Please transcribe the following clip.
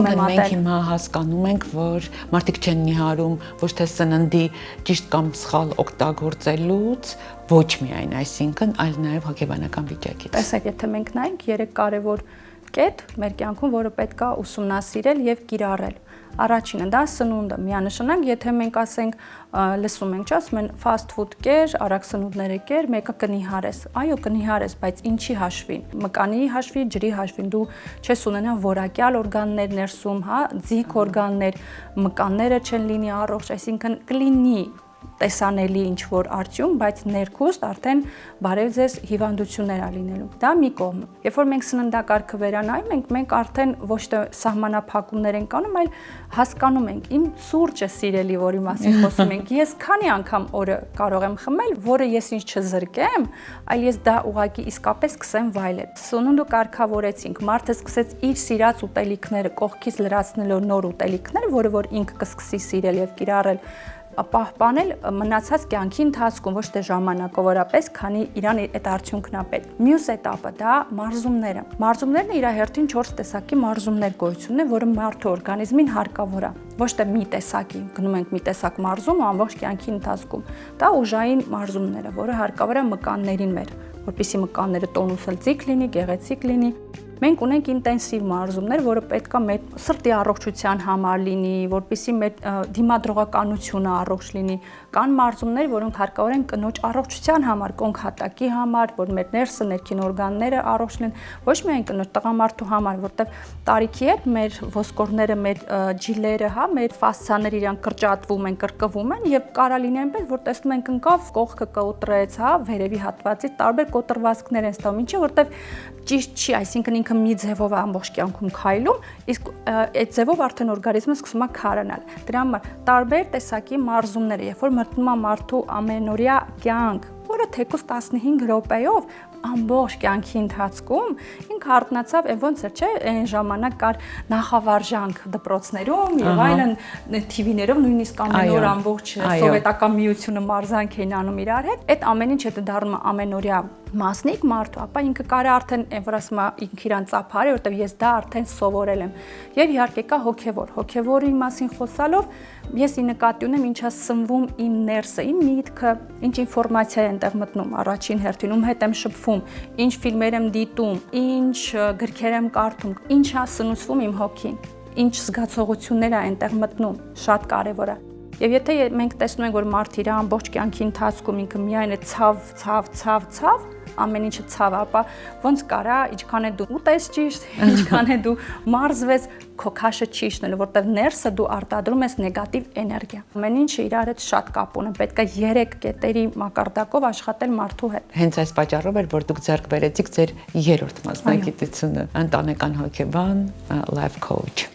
Մենք հիմա հասկանում ենք, որ մարդիկ չեն նիհարում ոչ թե սննդի ճիշտ կամ սխալ օգտագործելուց, ոչ միայն, այսինքն, այլ նաև հոգեբանական վիճակից։ Տեսեք, եթե մենք նայենք 3 կարևոր կետ մեր կյանքում, որը պետք է ուսումնասիրել եւ կիրառել։ Առաջինը դա սնունդը, միանշանակ, եթե մենք ասենք, լսում ենք, ասում են fast food կեր, արագ սնունդները կեր, մեկը կնիհարես։ Այո, կնիհարես, բայց ինչի հաշվին։ Մկանի հաշվի, ջրի հաշվին դու չես ունենա որակյալ օրգաններ ներսում, հա, ձիգ օրգաններ, մկանները չեն լինի առողջ, այսինքն կլինի տեսանելի ինչ որ արդյունք, բայց ներքուստ արդեն բարև ձեզ հիվանդություններ ա լինելու։ Դա մի կողմ։ Երբ որ մենք սննդակարգը վերանայում ենք, մենք արդեն ոչ թե սահմանափակումներ ենք անում, այլ հասկանում ենք, իմ սուրճը սիրելի, որի մասին խոսում ենք, ես քանի անգամ օրը կարող եմ խմել, որը ես ինձ չզրկեմ, այլ ես դա ուղղակի իսկապես սկսեմ վայելել։ Սնունդը կարգավորեցինք, մարդը սկսեց իր սիրած ուտելիքները կողքից լրացնելով նոր ուտելիքներ, որը որ ինքը կսկսի սիրել եւ կիրառել պահպանել մնացած կյանքի ընթացքում, ոչ թե ժամանակավորապես, քանի իրան այդ արդյունքն է պետք։ Մյուս этаպը դա մարզումները։ Մարզումներն իր հերթին 4 տեսակի մարզումներ գոյություն ունեն, որը մարդու օրգանիզմին հարկավոր է։ Ոչ թե մի տեսակի, գնում ենք մի տեսակ մարզում ամբողջ կյանքի ընթացքում։ Դա ուժային մարզումները, որը հարկավոր է մկաններին մեր, որպեսզի մկանները տոնուսալցիկ լինի, գեղեցիկ լինի։ Մենք ունենք ինտենսիվ մարզումներ, որը պետք է մեր սրտի առողջության համար լինի, որպեսզի մեր դիմադրողականությունը առողջ լինի։ Կան մարզումներ, որոնք հարկավոր են կնոջ առողջության համար, կոնքհատակի համար, որ մեր ներսը, ներքին օրգանները առողջ լինեն, ոչ միայն կնոջ տղամարդու համար, որտեղ տարիքի հետ մեր ոսկորները, մեր ջիլերը, հա, մեր ֆասցիաները իրան կրճատվում են, կրկվում են եւ կարա լինի այնպես, որ տեսնում ենք ընկավ, կողքը կոտրեց, հա, վերևի հատվածից տարբեր կոտրվածքներ են ստանում, ինչի որտեղ ճիշտ չի, այսինքն ինքը մի ձևով է ամբողջ կյանքում քայլում, իսկ այդ ձևով արդեն օրգանիզմը սկսում է քարանալ։ Դրա համար տարբեր տեսակի մարզումներ, երբ որ մտնում է մարդու ամենօրյա կյանք, որը թեկուզ 15 րոպեով ամբողջ կյանքի ընթացքում ինքը արթնացավ, ոնց էր, չէ, այն ժամանակ կար նախավարժանք դպրոցներում եւ այլն TV-ներով նույնիսկ ամեն օր ամբողջ սովետական միությունը մարզանք էին անում իրար հետ։ Այդ ամեն ինչ հետը դառնում է ամենօրյա մասնիկ մարդու, ապա ինքը կարա արդեն որ ասում է ինքը իրան ծափարի, որտեվ ես դա արդեն սովորել եմ։ Եվ իհարկե կա հոգևոր։ Հոգևորի մասին խոսալով ես ի նկատի ունեմ ինչա սնվում իմ ներսը, իմ միտքը, ինչ ինֆորմացիա է այնտեղ մտնում առաջին հերթին, ում հետ եմ շփվում, ինչ ֆիլմեր եմ դիտում, ինչ գրքեր եմ կարդում, ինչա սնուցվում իմ հոգին, ինչ զգացողություններ է այնտեղ մտնում, շատ կարևոր է։ Եվ եթե մենք տեսնում ենք, որ մարդը իր ամբողջ կյանքի ընթացքում ինքը միայն է ցավ, ամեն ինչը ցավ, ապա ոնց կարա, ինչքան է դու ուտես ճիշտ, ինչքան է դու մարզվես, քո քաշը չի շնելու, որտեղ ներսը դու արտադրում ես նեգատիվ էներգիա։ Ամեն ինչը իրար հետ շատ կապ ունի, պետք է 3 կետերի մակարդակով աշխատել մարդու հետ։ Հենց այս պատճառով էր, որ դուք ձեռք բերեցիք ձեր 3-րդ մասնագիտությունը՝ ընտանեկան հոգեբան, life coach։